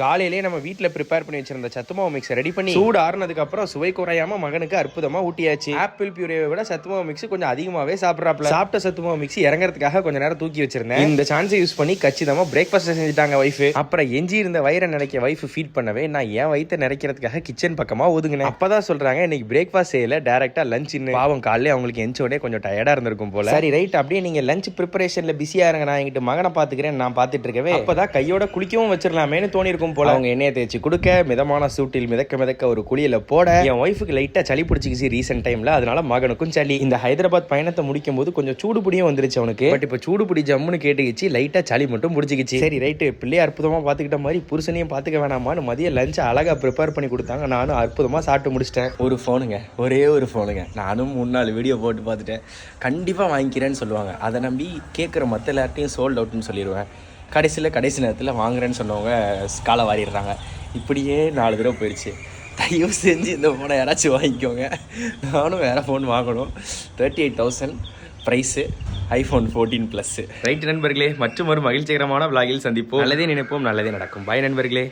காலையிலேயே நம்ம வீட்டில் ப்ரிப்பேர் பண்ணி வச்சிருந்த சத்துமாவு மிக்ஸ் ரெடி பண்ணி சூடு ஆறுனதுக்கு அப்புறம் சுவை குறையாம மகனுக்கு அற்புதமா ஊட்டியாச்சு. ஆப்பிள் பியூரியை விட சத்துமாவு மிக்ஸ் கொஞ்சம் அதிகமாவே சாப்பிட்றாப்ல. சாப்பிட்ட சத்துமாவு மிக்ஸ் இறங்குறதுக்காக கொஞ்ச நேரம் தூக்கி வச்சிருந்தேன். இந்த சான்ஸை யூஸ் பண்ணி கச்சிதமா பிரேக்ஃபாஸ்ட் செஞ்சுட்டாங்க வைஃப். அப்புறம் எஞ்சி இருந்த வயிறை நிறைக்க வைஃப் ஃபீட் பண்ணவே நான் என் வயிற்றை நிறைக்கிறதுக்காக கிச்சன் பக்கமா ஒதுங்கினேன். அப்பதான் சொல்றாங்க இன்னைக்கு பிரேக்ஃபாஸ்ட் செய்யல, டைரக்டா லஞ்ச். பாவம் காலையில அவங்களுக்கு எஞ்சோடே கொஞ்சம் டயர்டா இருந்திருக்கும் போல. சரி ரைட், அப்படியே நீங்க லஞ்ச் ப்ரிப்பரேஷன்ல பிஸியா இருங்க, நான் எங்கிட்ட மகனை பாத்துக்கிறேன். நான் பாத்துட்டு இருக்கவே அப்பதான் கையோட குளிக்கவும் வச்சிடலாமேன்னு தோணி இருக்கும் போல. அவங்க எண்ணெயை தேய்ச்சி கொடுக்க, மிதமான சூட்டில் மிதக்க ஒரு குளியல போட என் ஒய்ஃபுக்கு லைட்டா சளி பிடிச்சிக்கிச்சு ரீசென்ட் டைம்ல. அதனால மகனுக்கும் சளி. இந்த ஹைதராபாத் பயணத்தை முடிக்கும் போது கொஞ்சம் சூடு பிடியும் வந்துருச்சு அவனுக்கு. பட் இப்ப சூடு பிடி ஜம்முன்னு கேட்டுக்கிச்சு, லைட்டா சளி மட்டும் பிடிச்சிக்கிச்சு. சரி ரைட்டு, பிள்ளைய அற்புதமா பாத்துக்கிட்ட மாதிரி புருஷனையும் பாத்துக்க வேணாமான்னு மதிய லஞ்ச் அழகா ப்ரிப்பேர் பண்ணி கொடுத்தாங்க. நானும் அற்புதமா சாப்பிட்டு முடிச்சிட்டேன். ஒரு போனுங்க, ஒரே ஒரு போனுங்க. நானும் 3-4 வீடியோ போட்டு பார்த்துட்டேன். கண்டிப்பா வாங்கிக்கிறேன்னு சொல்லுவாங்க. அதை நம்பி கேட்குற மற்ற எல்லார்ட்டையும் சோல்ட் அவுட்னு சொல்லிடுவேன். கடைசி நேரத்தில் வாங்குறேன்னு சொன்னவங்க ஸ்காலை வாரிடுறாங்க. இப்படியே 4 தடவை போயிடுச்சு. தயவு செஞ்சு இந்த ஃபோனை யாராச்சும் வாங்கிக்கோங்க. நானும் வேறு ஃபோன் வாங்கணும். 38,000 ப்ரைஸு, iPhone 14 Plus. ரைட் நண்பர்களே, மற்றும் ஒரு மகிழ்ச்சிகரமான விலாகில் சந்திப்போம். நல்லதே நினைப்போம், நல்லதே நடக்கும். பாய் நண்பர்களே.